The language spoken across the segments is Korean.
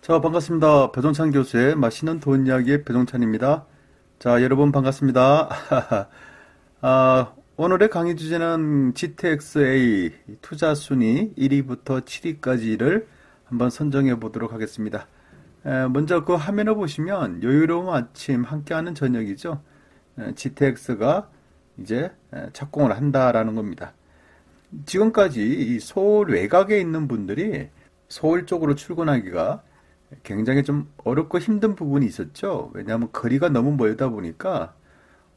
자, 반갑습니다. 배종찬 교수의 맛있는 돈 이야기의 배종찬입니다. 자, 여러분 반갑습니다. 오늘의 강의 주제는 GTXA 투자 순위 1위부터 7위까지를 한번 선정해 보도록 하겠습니다. 먼저 그 화면을 보시면 여유로운 아침 함께하는 저녁이죠. GTX가 이제 착공을 한다라는 겁니다. 지금까지 이 서울 외곽에 있는 분들이 서울 쪽으로 출근하기가 굉장히 좀 어렵고 힘든 부분이 있었죠. 왜냐하면 거리가 너무 멀다 보니까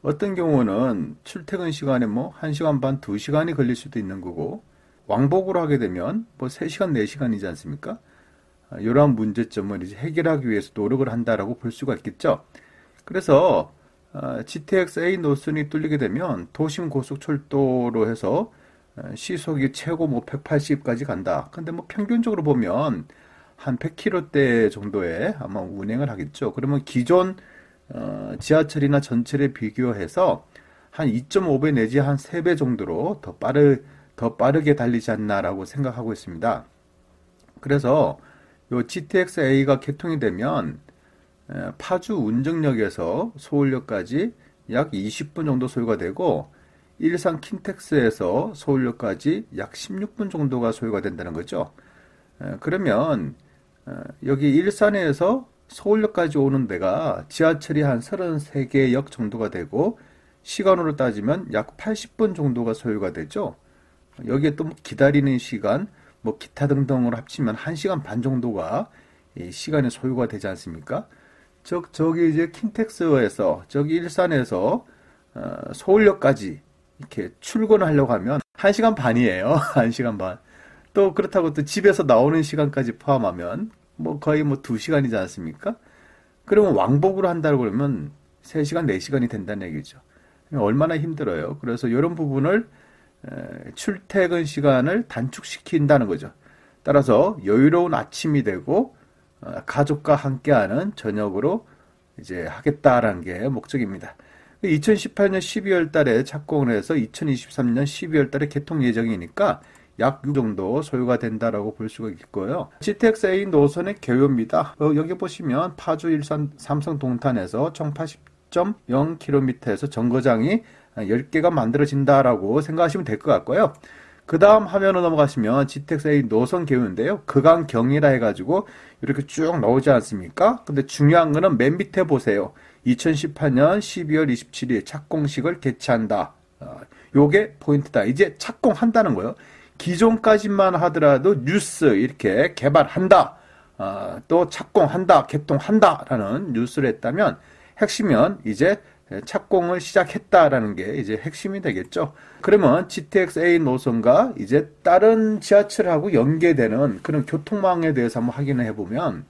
어떤 경우는 출퇴근 시간에 뭐 1시간 반, 2시간이 걸릴 수도 있는 거고 왕복으로 하게 되면 뭐 3시간, 4시간이지 않습니까? 이러한 문제점을 이제 해결하기 위해서 노력을 한다라고 볼 수가 있겠죠. 그래서 GTX-A 노선이 뚫리게 되면 도심 고속철도로 해서 시속이 최고 뭐 180까지 간다. 근데 뭐 평균적으로 보면 한 100km대 정도에 아마 운행을 하겠죠. 그러면 기존 지하철이나 전철에 비교해서 한 2.5배 내지 한 3배 정도로 더 빠르게 달리지 않나라고 생각하고 있습니다. 그래서 요 GTX-A가 개통이 되면 파주 운정역에서 서울역까지 약 20분 정도 소요가 되고 일산 킨텍스에서 서울역까지 약 16분 정도가 소요가 된다는 거죠. 그러면 여기 일산에서 서울역까지 오는 데가 지하철이 한 33개 역 정도가 되고 시간으로 따지면 약 80분 정도가 소요가 되죠. 여기에 또 기다리는 시간, 뭐 기타 등등으로 합치면 1시간 반 정도가 시간이 소요가 되지 않습니까? 저기 이제 킨텍스에서 저기 일산에서 서울역까지 이렇게 출근을 하려고 하면 1시간 반이에요. 1시간 반. 또 그렇다고 또 집에서 나오는 시간까지 포함하면 뭐 거의 뭐 2시간이지 않습니까? 그러면 왕복으로 한다고 그러면 3시간, 4시간이 된다는 얘기죠. 얼마나 힘들어요. 그래서 이런 부분을 출퇴근 시간을 단축시킨다는 거죠. 따라서 여유로운 아침이 되고 가족과 함께하는 저녁으로 이제 하겠다라는 게 목적입니다. 2018년 12월 달에 착공을 해서 2023년 12월 달에 개통 예정이니까 약 6 정도 소요가 된다라고 볼 수가 있고요. GTX-A 노선의 개요입니다. 여기 보시면 파주, 일산, 삼성, 동탄에서 총 80.0km에서 정거장이 10개가 만들어진다라고 생각하시면 될 것 같고요. 그 다음 화면으로 넘어가시면 GTX-A 노선 개요인데요. 구간경이라 해가지고 이렇게 쭉 나오지 않습니까? 근데 중요한 거는 맨 밑에 보세요. 2018년 12월 27일 착공식을 개최한다. 요게 포인트다. 이제 착공한다는 거예요. 기존까지만 하더라도 뉴스 이렇게 개발한다, 또 착공한다, 개통한다라는 뉴스를 했다면 핵심은 이제 착공을 시작했다라는 게 이제 핵심이 되겠죠. 그러면 GTX-A 노선과 이제 다른 지하철하고 연계되는 그런 교통망에 대해서 한번 확인을 해보면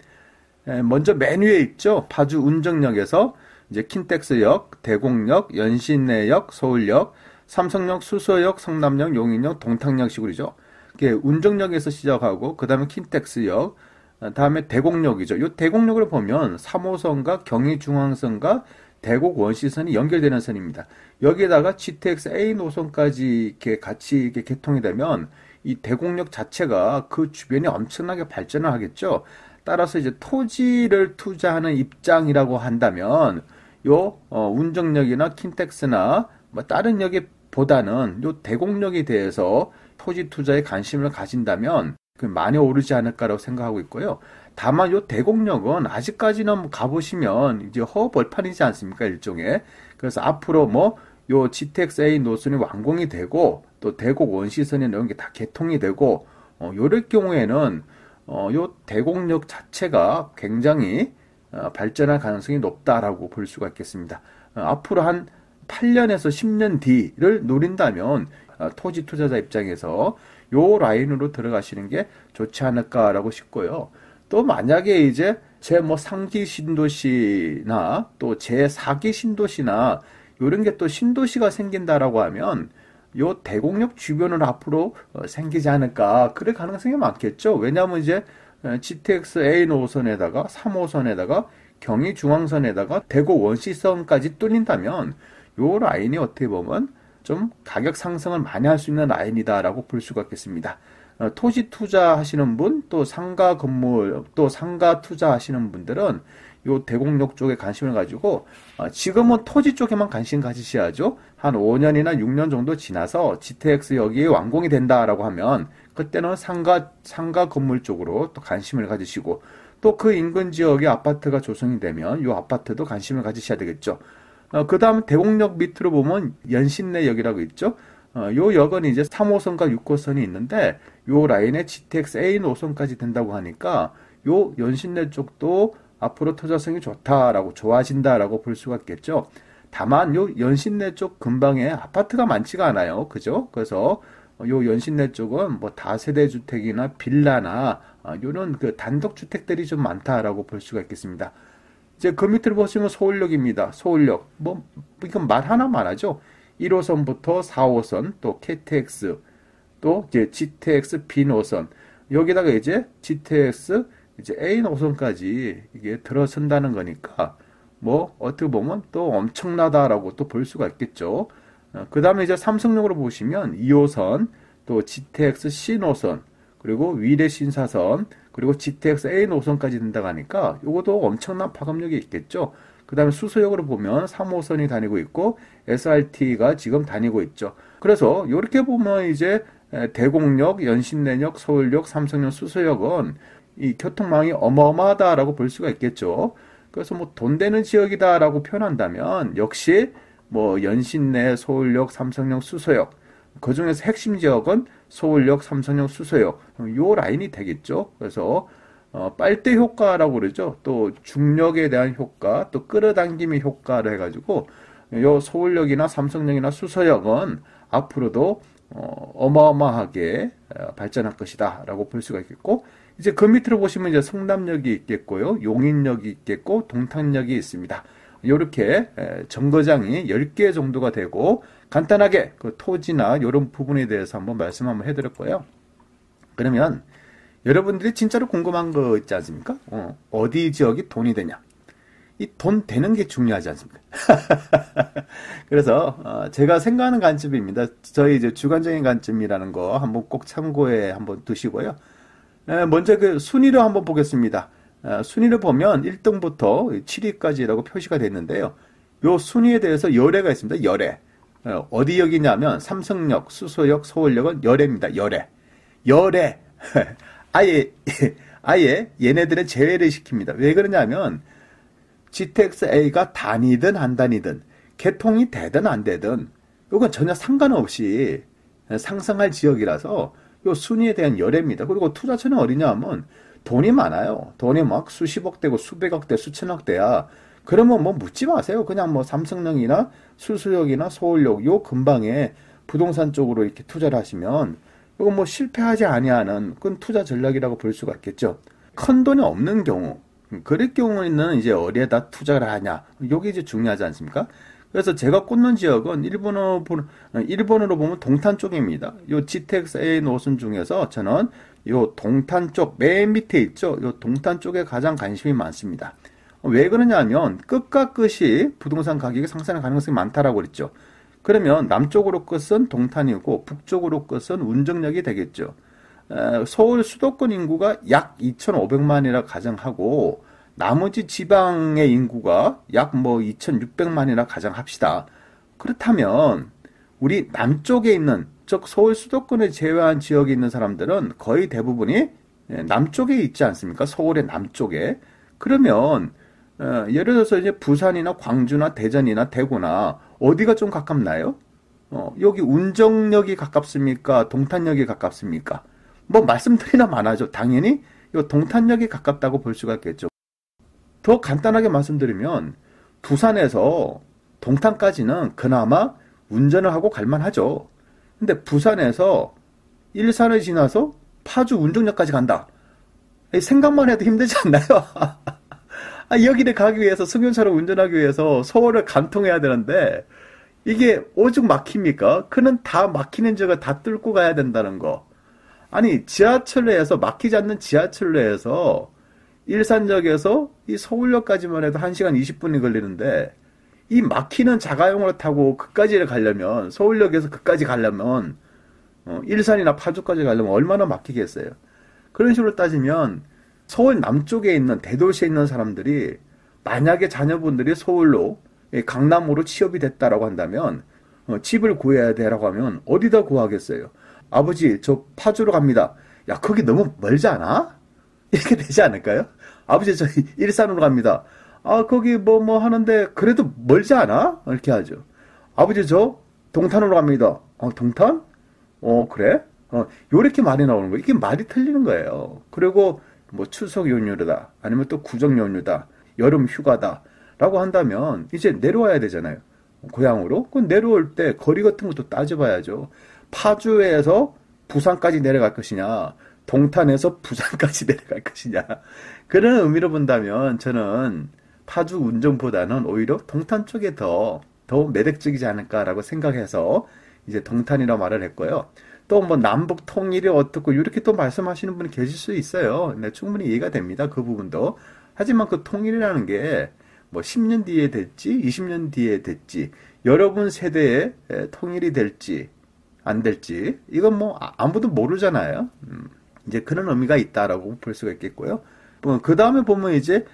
먼저 맨 위에 있죠. 파주 운정역에서 이제 킨텍스역, 대곡역, 연신내역, 서울역, 삼성역, 수서역, 성남역, 용인역, 동탄역 식으로죠. 운정역에서 시작하고 그 다음에 킨텍스역, 다음에 대곡역이죠. 이 대곡역을 보면 3호선과 경의중앙선과 대곡 원시선이 연결되는 선입니다. 여기에다가 GTX-A 노선까지 이렇게 같이 이렇게 개통이 되면 이 대곡역 자체가 그 주변이 엄청나게 발전을 하겠죠. 따라서 이제 토지를 투자하는 입장이라고 한다면 요 운정역이나 킨텍스나 뭐 다른 역에 보다는 요 대곡역에 대해서 토지 투자에 관심을 가진다면 많이 오르지 않을까라고 생각하고 있고요. 다만 요 대곡역은 아직까지는 가보시면 이제 허벌판이지 않습니까? 일종의. 그래서 앞으로 뭐 요 GTX-A 노선이 완공이 되고 또 대곡 원시선이 이런 게 다 개통이 되고 요럴 경우에는 요 대곡역 자체가 굉장히 발전할 가능성이 높다라고 볼 수가 있겠습니다. 앞으로 한 8년에서 10년 뒤를 노린다면 토지 투자자 입장에서 요 라인으로 들어가시는 게 좋지 않을까라고 싶고요. 또 만약에 이제 제 뭐 3기 신도시나 또 제 4기 신도시나 요런 게 또 신도시가 생긴다라고 하면 요 대곡역 주변을 앞으로 생기지 않을까 그럴 가능성이 많겠죠. 왜냐하면 이제 GTX-A 노선에다가 3호선에다가 경의중앙선에다가 대곡 원시선까지 뚫린다면 요 라인이 어떻게 보면 좀 가격 상승을 많이 할 수 있는 라인이다라고 볼 수가 있겠습니다. 토지 투자하시는 분, 또 상가 건물, 또 상가 투자하시는 분들은 요 대곡역 쪽에 관심을 가지고 지금은 토지 쪽에만 관심 가지셔야죠. 한 5년이나 6년 정도 지나서 GTX역이 완공이 된다라고 하면 그때는 상가 건물 쪽으로 또 관심을 가지시고 또 그 인근 지역에 아파트가 조성이 되면 요 아파트도 관심을 가지셔야 되겠죠. 그 다음 대곡역 밑으로 보면 연신내역이라고 있죠. 요 역은 이제 3호선과 6호선이 있는데 요 라인에 GTX A 노선까지 된다고 하니까 요 연신내 쪽도 앞으로 투자성이 좋다라고 좋아진다라고 볼 수가 있겠죠. 다만 요 연신내 쪽 근방에 아파트가 많지가 않아요. 그죠? 그래서 요 연신내 쪽은 뭐 다세대 주택이나 빌라나 요런 그 단독 주택들이 좀 많다라고 볼 수가 있겠습니다. 이제 그 밑을 보시면 서울역입니다. 서울역. 뭐 이건 말 하나만 하죠. 1호선부터 4호선, 또 KTX, 또 이제 GTX B 노선. 여기다가 이제 GTX 이제 A 노선까지 이게 들어선다는 거니까 뭐 어떻게 보면 또 엄청나다라고 또 볼 수가 있겠죠. 그 다음에 이제 삼성역으로 보시면 2호선, 또 GTX C 노선, 그리고 위례 신사선, 그리고 GTX A 노선까지 된다고 하니까 이것도 엄청난 파급력이 있겠죠. 그 다음에 수서역으로 보면 3호선이 다니고 있고 SRT가 지금 다니고 있죠. 그래서 이렇게 보면 이제 대곡역, 연신내역, 서울역, 삼성역, 수서역은 이 교통망이 어마어마하다라고 볼 수가 있겠죠. 그래서 뭐 돈 되는 지역이다라고 표현한다면 역시 뭐 연신내, 서울역, 삼성역, 수서역 그 중에서 핵심 지역은 서울역, 삼성역, 수서역 요 라인이 되겠죠. 그래서 빨대 효과라고 그러죠. 또 중력에 대한 효과, 또 끌어당김의 효과를 해가지고 요 서울역이나 삼성역이나 수서역은 앞으로도 어마어마하게 발전할 것이다라고 볼 수가 있겠고 이제 그 밑으로 보시면 이제 성남역이 있겠고요, 용인역이 있겠고 동탄역이 있습니다. 이렇게 정거장이 10개 정도가 되고 간단하게 그 토지나 이런 부분에 대해서 한번 말씀 한번 해드렸고요. 그러면 여러분들이 진짜로 궁금한 거 있지 않습니까? 어디 지역이 돈이 되냐? 이 돈 되는 게 중요하지 않습니까? 그래서 제가 생각하는 관점입니다. 저희 이제 주관적인 관점이라는 거 한번 꼭 참고해 한번 두시고요. 먼저 그 순위로 한번 보겠습니다. 순위를 보면 1등부터 7위까지라고 표시가 됐는데요. 요 순위에 대해서 열애가 있습니다. 열애. 어디 역이냐면 삼성역, 수서역, 서울역은 열애입니다. 열애. 열애. 아예 얘네들의 제외를 시킵니다. 왜 그러냐면 GTX-A가 다니든 안 다니든 개통이 되든 안 되든 이건 전혀 상관없이 상승할 지역이라서 요 순위에 대한 열애입니다. 그리고 투자처는 어디냐 하면 돈이 많아요. 돈이 막 수십억 대고 수백억 대, 수천억 대야. 그러면 뭐 묻지 마세요. 그냥 뭐 삼성역이나 수서역이나 서울역 요 근방에 부동산 쪽으로 이렇게 투자를 하시면 이거 뭐 실패하지 아니하는 그건 투자 전략이라고 볼 수가 있겠죠. 큰 돈이 없는 경우, 그럴 경우에는 이제 어디에다 투자를 하냐. 요게 이제 중요하지 않습니까? 그래서 제가 꽂는 지역은 일본어로 보면 동탄 쪽입니다. 요 GTX-A 노선 중에서 저는 요 동탄 쪽, 맨 밑에 있죠. 요 동탄 쪽에 가장 관심이 많습니다. 왜 그러냐면 끝과 끝이 부동산 가격이 상승할 가능성이 많다라고 그랬죠. 그러면 남쪽으로 끝은 동탄이고 북쪽으로 끝은 운정역이 되겠죠. 서울 수도권 인구가 약 2,500만이라 가정하고 나머지 지방의 인구가 약 뭐 2,600만이라 가정합시다. 그렇다면 우리 남쪽에 있는 즉 서울 수도권을 제외한 지역에 있는 사람들은 거의 대부분이 남쪽에 있지 않습니까? 서울의 남쪽에. 그러면 예를 들어서 이제 부산이나 광주나 대전이나 대구나 어디가 좀 가깝나요? 여기 운정역이 가깝습니까? 동탄역이 가깝습니까? 뭐 말씀드리나 마나죠. 당연히 이 동탄역이 가깝다고 볼 수가 있겠죠. 더 간단하게 말씀드리면 부산에서 동탄까지는 그나마 운전을 하고 갈만하죠. 근데 부산에서 일산을 지나서 파주 운정역까지 간다. 생각만 해도 힘들지 않나요? 여기를 가기 위해서 승용차로 운전하기 위해서 서울을 관통해야 되는데 이게 오죽 막힙니까? 그는 다 막히는 지역을 다 뚫고 가야 된다는 거. 아니 지하철로에서 막히지 않는 지하철로에서 일산역에서 이 서울역까지만 해도 1시간 20분이 걸리는데 이 막히는 자가용으로 타고 그까지를 가려면 서울역에서 그까지 가려면 일산이나 파주까지 가려면 얼마나 막히겠어요. 그런 식으로 따지면 서울 남쪽에 있는 대도시에 있는 사람들이 만약에 자녀분들이 서울로 강남으로 취업이 됐다라고 한다면 집을 구해야 되라고 하면 어디다 구하겠어요? 아버지 저 파주로 갑니다. 야 거기 너무 멀지 않아? 이렇게 되지 않을까요? 아버지 저 일산으로 갑니다. 아 거기 뭐 하는데 그래도 멀지 않아? 이렇게 하죠. 아버지 저 동탄으로 갑니다. 동탄? 그래? 요렇게 말이 나오는 거예요. 이게 말이 틀리는 거예요. 그리고 뭐 추석 연휴다. 아니면 또 구정 연휴다. 여름 휴가다. 라고 한다면 이제 내려와야 되잖아요. 고향으로. 그 내려올 때 거리 같은 것도 따져봐야죠. 파주에서 부산까지 내려갈 것이냐. 동탄에서 부산까지 내려갈 것이냐. 그런 의미로 본다면 저는 파주 운정보다는 오히려 동탄 쪽에 더 매력적이지 않을까라고 생각해서 이제 동탄이라 말을 했고요. 또 뭐 남북 통일이 어떻고 이렇게 또 말씀하시는 분이 계실 수 있어요. 네, 충분히 이해가 됩니다. 그 부분도. 하지만 그 통일이라는 게 뭐 10년 뒤에 될지 20년 뒤에 될지 여러분 세대의 통일이 될지 안 될지 이건 뭐 아무도 모르잖아요. 이제 그런 의미가 있다라고 볼 수가 있겠고요. 그 다음에 보면 이제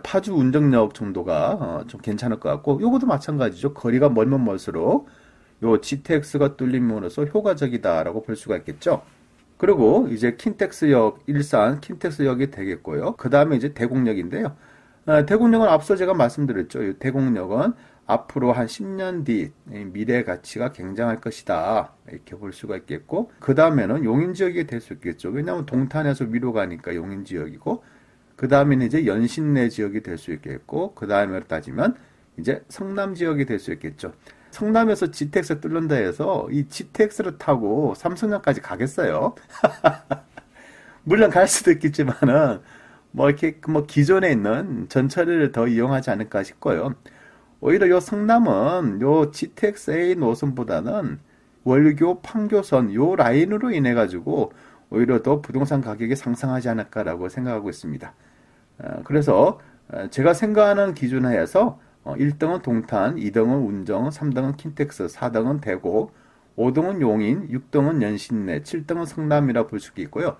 파주 운정역 정도가 좀 괜찮을 것 같고 요것도 마찬가지죠. 거리가 멀면 멀수록 요 GTX가 뚫림으로써 효과적이다라고 볼 수가 있겠죠. 그리고 이제 킨텍스역, 일산 킨텍스역이 되겠고요. 그 다음에 이제 대곡역인데요. 대곡역은 앞서 제가 말씀드렸죠. 이 대곡역은 앞으로 한 10년 뒤 미래 가치가 굉장할 것이다. 이렇게 볼 수가 있겠고, 그 다음에는 용인지역이 될 수 있겠죠. 왜냐하면 동탄에서 위로 가니까 용인지역이고, 그 다음에는 이제 연신내 지역이 될 수 있겠고, 그 다음에 따지면 이제 성남지역이 될 수 있겠죠. 성남에서 GTX 뚫는다 해서 이 GTX를 타고 삼성역까지 가겠어요? 물론 갈 수도 있겠지만은, 뭐 이렇게 뭐 기존에 있는 전철을 더 이용하지 않을까 싶고요. 오히려 요 성남은 요 GTX-A 노선보다는 월교, 판교선 요 라인으로 인해 가지고 오히려 더 부동산 가격이 상승하지 않을까라고 생각하고 있습니다. 그래서 제가 생각하는 기준 하에서 1등은 동탄, 2등은 운정, 3등은 킨텍스, 4등은 대곡, 5등은 용인, 6등은 연신내, 7등은 성남이라 볼 수 있고요.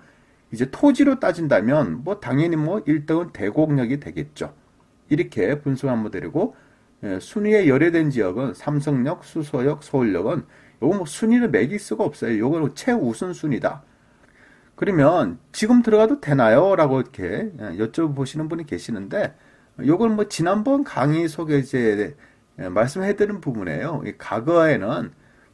이제 토지로 따진다면 뭐 당연히 뭐 1등은 대곡역이 되겠죠. 이렇게 분석을 한번 드리고 순위에 열애된 지역은 삼성역, 수서역, 서울역은 요거 뭐 순위를 매길 수가 없어요. 요거는 최우선 순위다. 그러면 지금 들어가도 되나요? 라고 이렇게 여쭤보시는 분이 계시는데 요걸 뭐 지난번 강의 속에 이제 말씀해드린 부분이에요. 과거에는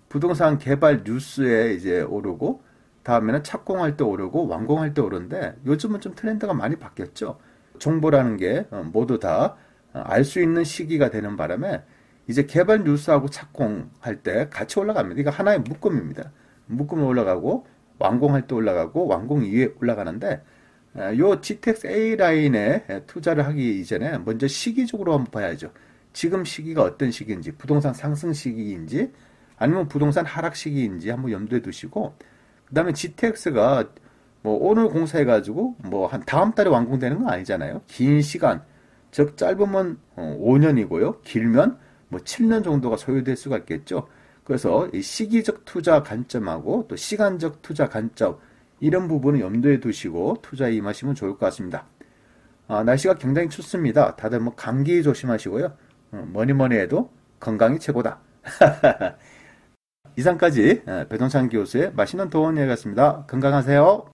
부동산 개발 뉴스에 이제 오르고 다음에는 착공할 때 오르고 완공할 때 오르는데 요즘은 좀 트렌드가 많이 바뀌었죠. 정보라는 게 모두 다 알 수 있는 시기가 되는 바람에 이제 개발 뉴스하고 착공할 때 같이 올라갑니다. 이거 하나의 묶음입니다. 묶음이 올라가고 완공할 때 올라가고 완공 이후에 올라가는데 요 GTX-A 라인에 투자를 하기 이전에 먼저 시기적으로 한번 봐야죠. 지금 시기가 어떤 시기인지 부동산 상승 시기인지 아니면 부동산 하락 시기인지 한번 염두에 두시고 그 다음에 GTX가 뭐 오늘 공사해가지고 뭐 한 다음 달에 완공되는 건 아니잖아요. 긴 시간, 즉 짧으면 5년이고요. 길면 뭐 7년 정도가 소요될 수가 있겠죠. 그래서 이 시기적 투자 관점하고 또 시간적 투자 관점 이런 부분을 염두에 두시고 투자에 임하시면 좋을 것 같습니다. 날씨가 굉장히 춥습니다. 다들 뭐 감기 조심하시고요. 뭐니 해도 건강이 최고다. 이상까지 배동찬 교수의 맛있는 도움 이야기였습니다. 건강하세요.